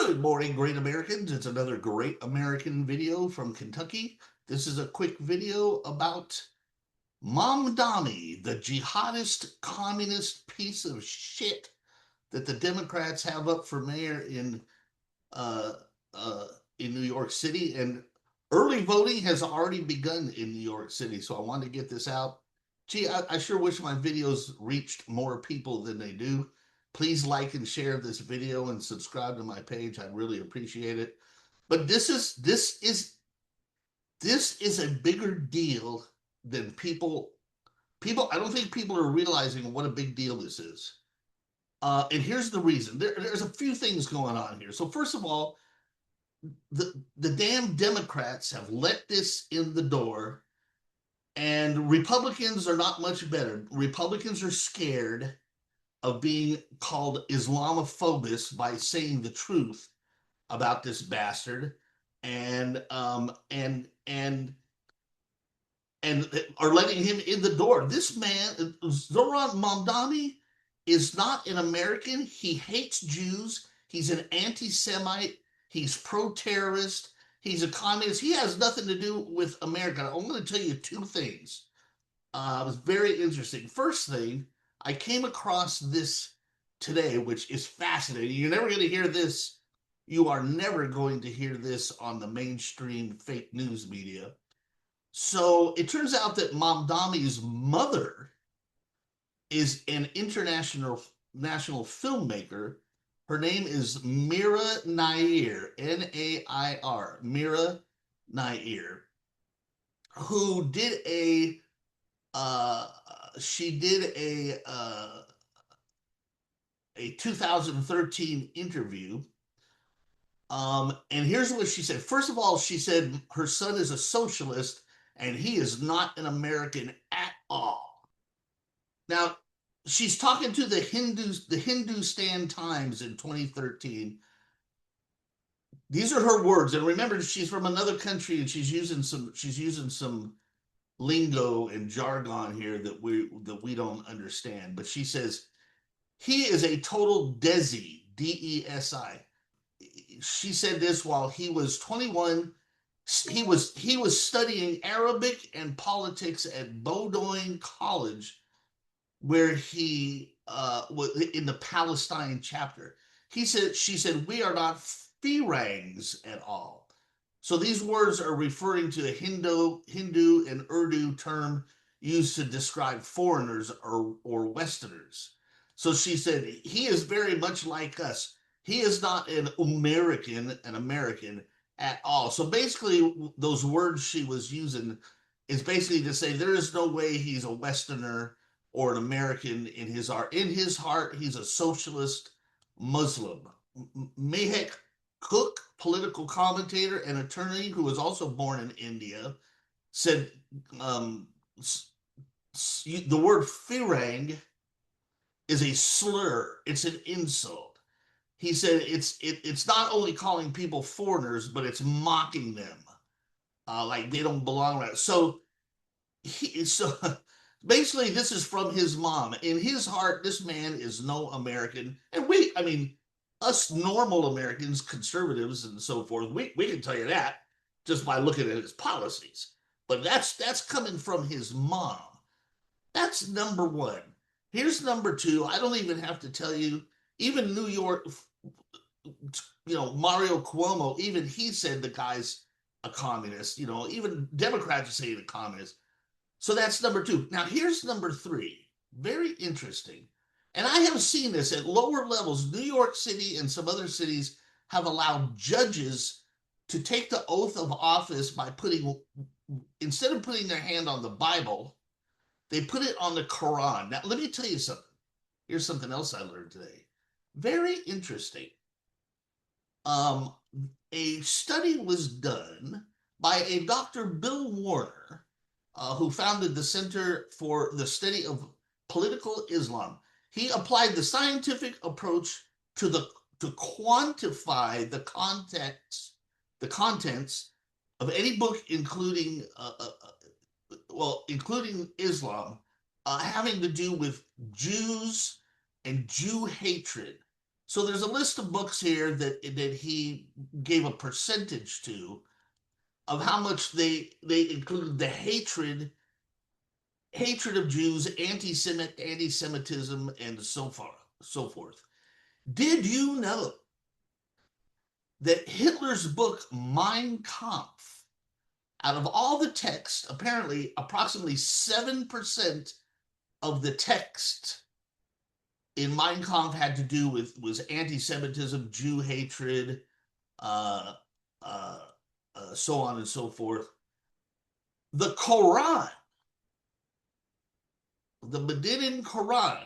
Good morning, great Americans. It's another great American video from Kentucky. This is a quick video about Mamdani, the jihadist communist piece of shit that the Democrats have up for mayor uh, in New York City. And early voting has already begun in New York City, so I wanted to get this out. Gee, I sure wish my videos reached more people than they do. Please like and share this video and subscribe to my page. I'd really appreciate it. But this is a bigger deal than people. I don't think people are realizing what a big deal this is. And here's the reason. There's a few things going on here. So first of all, the damn Democrats have let this in the door, and Republicans are not much better. Republicans are scared of being called Islamophobist by saying the truth about this bastard, and and are letting him in the door. This man, Zohran Mamdani, is not an American. He hates Jews. He's an anti-Semite. He's pro-terrorist. He's a communist. He has nothing to do with America. I'm going to tell you two things. It was very interesting. First thing, I came across this today, which is fascinating. You're never going to hear this. You are never going to hear this on the mainstream fake news media. So it turns out that Mamdani's mother is an international national filmmaker. Her name is Mira Nair, Nair, Mira Nair, who did a she did a 2013 interview. And here's what she said. First of all, she said her son is a socialist and he is not an American at all. Now, she's talking to the Hindustan Times in 2013. These are her words, and remember, she's from another country, and she's using some lingo and jargon here that we don't understand. But she says he is a total desi, DESI. She said this while he was 21. He was studying Arabic and politics at Bowdoin College, where he was in the Palestine chapter. She said, we are not Firangs at all. So these words are referring to a Hindu and Urdu term used to describe foreigners or Westerners. So she said, he is very much like us. He is not an American at all. So basically, those words she was using is basically to say there is no way he's a Westerner or an American in his heart. In his heart, he's a socialist Muslim. Mehek Cook, political commentator and attorney who was also born in India, said the word Firang is a slur. It's an insult. He said it's not only calling people foreigners, but it's mocking them, like they don't belong around. So basically, this is from his mom. In his heart, this man is no American, and I mean, us normal Americans, conservatives and so forth, we can tell you that just by looking at his policies. But that's coming from his mom. That's number one. Here's number two. I don't even have to tell you. Even New York, Mario Cuomo, even he said the guy's a communist. Even Democrats say he's a communist. So that's number two. Now here's number three. Very interesting. And I have seen this at lower levels. New York City and some other cities have allowed judges to take the oath of office by instead of putting their hand on the Bible, they put it on the Quran. Now, let me tell you something. Here's something else I learned today. Very interesting. A study was done by a Dr. Bill Warner, who founded the Center for the Study of Political Islam. He applied the scientific approach to quantify the contents of any book, including Islam, having to do with Jews and Jew hatred. So there's a list of books here that he gave a percentage to of how much they included the hatred of Jews, anti-Semitism, and so forth. Did you know that Hitler's book Mein Kampf, out of all the text, apparently approximately 7% of the text in Mein Kampf had to do with was anti-Semitism, Jew hatred, uh, uh, so on and so forth. The Quran, the Medinan Quran,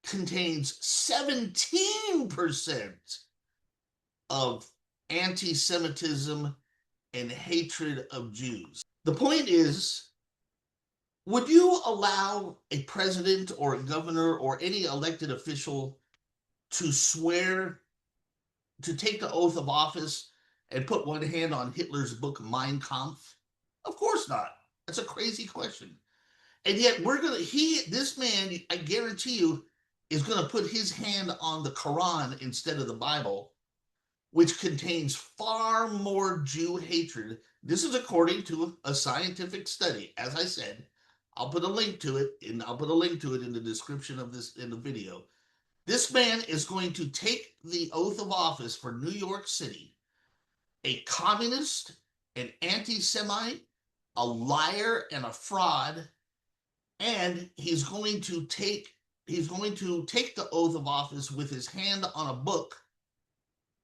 contains 17% of anti-Semitism and hatred of Jews. The point is, would you allow a president or a governor or any elected official to swear, to take the oath of office and put one hand on Hitler's book Mein Kampf? Of course not. That's a crazy question. And yet this man, I guarantee you, is going to put his hand on the Quran instead of the Bible, which contains far more Jew hatred. This is according to a scientific study. As I said, I'll put a link to it, and I'll put a link to it in the description of this in the video. This man is going to take the oath of office for New York City, a communist, an anti-Semite, a liar, and a fraud, and he's going to take the oath of office with his hand on a book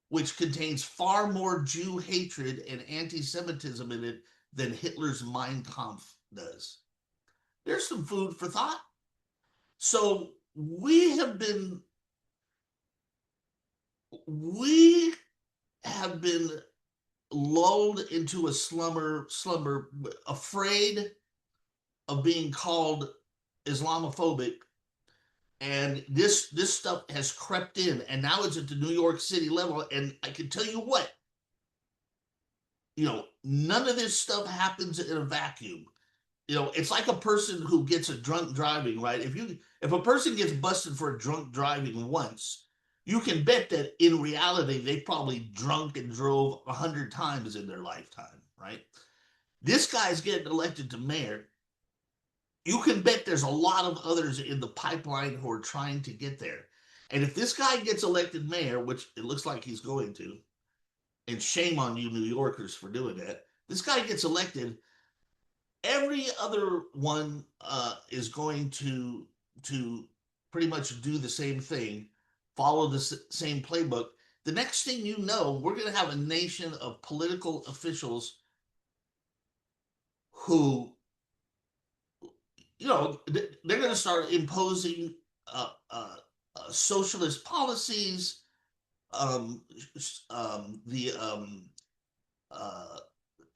which contains far more Jew hatred and anti-Semitism in it than Hitler's Mein Kampf does. There's some food for thought. So we have been lulled into a slumber, afraid of being called Islamophobic, and this stuff has crept in, and now it's at the New York City level. And I can tell you what, none of this stuff happens in a vacuum. It's like a person who gets a drunk driving, right? If a person gets busted for a drunk driving once, you can bet that in reality they probably drunk and drove 100 times in their lifetime, right? This guy's getting elected to mayor. You can bet there's a lot of others in the pipeline who are trying to get there. And if this guy gets elected mayor, which it looks like he's going to, and shame on you New Yorkers for doing that, this guy gets elected, every other one is going to pretty much do the same thing, follow the same playbook. The next thing you know, we're going to have a nation of political officials who, they're going to start imposing socialist policies, the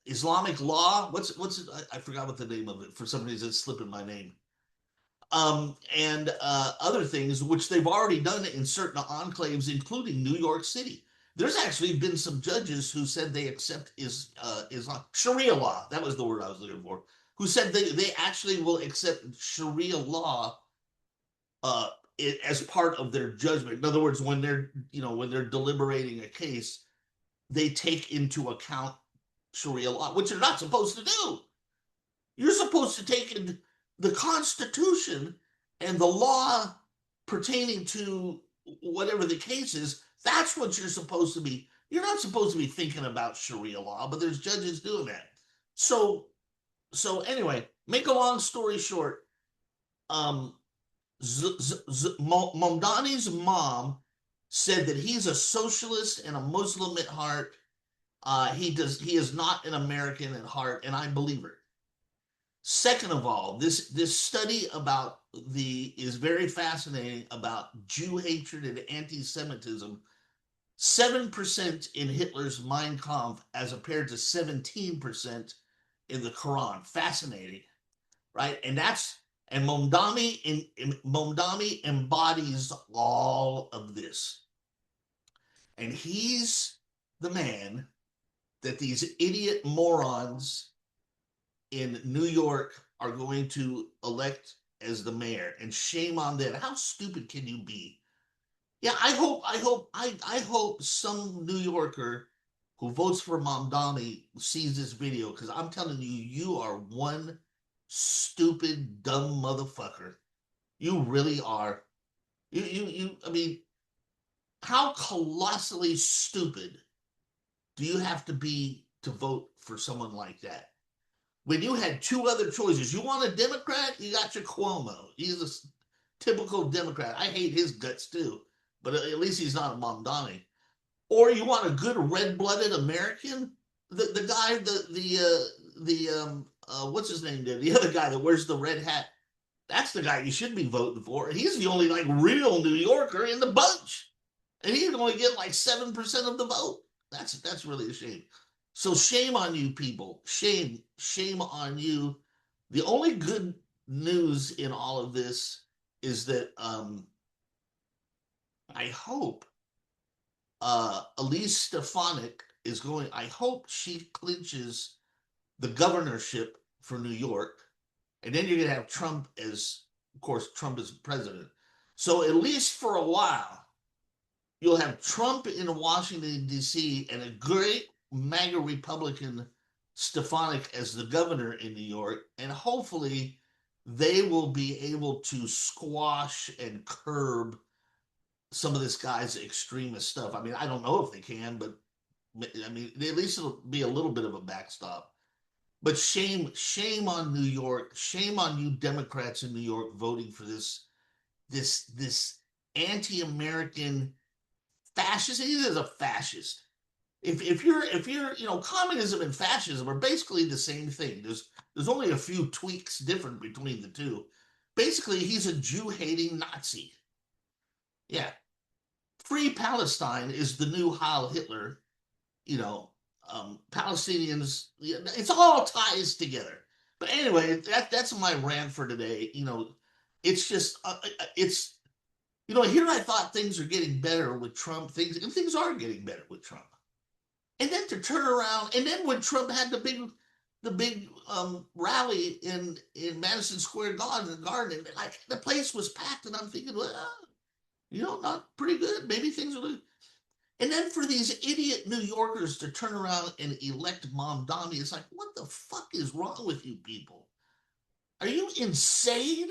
Islamic law. What's it? I forgot what the name of it. For some reason, it's slipping my name. And other things, which they've already done in certain enclaves, including New York City. There's actually been some judges who said they accept Islam, Sharia law. That was the word I was looking for. Who said they actually will accept Sharia law as part of their judgment. In other words, when they're deliberating a case, they take into account Sharia law, which you're not supposed to do. You're supposed to take in the Constitution and the law pertaining to whatever the case is. That's what you're supposed to be. You're not supposed to be thinking about Sharia law, but there's judges doing that. So anyway, make a long story short, Mamdani's mom said that he's a socialist and a Muslim at heart. He is not an American at heart, and I believe her. Second of all, this study is very fascinating about Jew hatred and anti-Semitism. 7% in Hitler's Mein Kampf as compared to 17% in the Quran. Fascinating, right? And Mamdani embodies all of this. And he's the man that these idiot morons in New York are going to elect as the mayor. And shame on them. How stupid can you be? Yeah, I hope some New Yorker who votes for Mamdani sees this video, because I'm telling you, you are one stupid, dumb motherfucker. You really are. I mean, how colossally stupid do you have to be to vote for someone like that? When you had two other choices, you want a Democrat, you got your Cuomo. He's a typical Democrat. I hate his guts too, but at least he's not a Mamdani. Or you want a good red-blooded American, the guy, what's his name there, the other guy that wears the red hat. That's the guy you should be voting for. He's the only like real New Yorker in the bunch, and he's going to get like 7% of the vote. That's really a shame. So shame on you, people. Shame on you. The only good news in all of this is that I hope Elise Stefanik is going. I hope she clinches the governorship for New York, and then you're going to have Trump as, of course, Trump is president. So at least for a while, you'll have Trump in Washington, D.C., and a great MAGA Republican Stefanik as the governor in New York. And hopefully they will be able to squash and curb some of this guy's extremist stuff. I mean, I don't know if they can, but I mean, at least it'll be a little bit of a backstop. But shame on New York. Shame on you Democrats in New York voting for this anti-American fascist. He is a fascist. If you're communism and fascism are basically the same thing. There's only a few tweaks different between the two. Basically, he's a Jew-hating Nazi. Yeah. Free Palestine is the new Heil Hitler. You know, Palestinians. It's all ties together. But anyway, that's my rant for today. It's just it's here I thought things are getting better with Trump. Things are getting better with Trump. And then to turn around, and then when Trump had the big rally in Madison Square Garden, like the place was packed, and I'm thinking, well, not pretty good. Maybe things are. And then for these idiot New Yorkers to turn around and elect Mamdani, it's like, what the fuck is wrong with you people? Are you insane?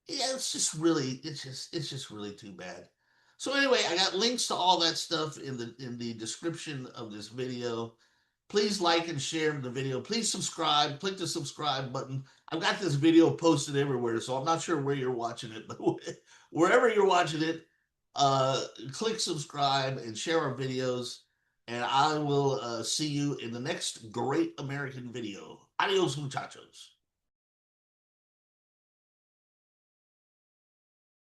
Yeah, it's just really too bad. So anyway, I got links to all that stuff in the description of this video. Please like and share the video. Please subscribe. Click the subscribe button. I've got this video posted everywhere, so I'm not sure where you're watching it, but wherever you're watching it, click subscribe and share our videos. And I will see you in the next great American video. Adios, muchachos.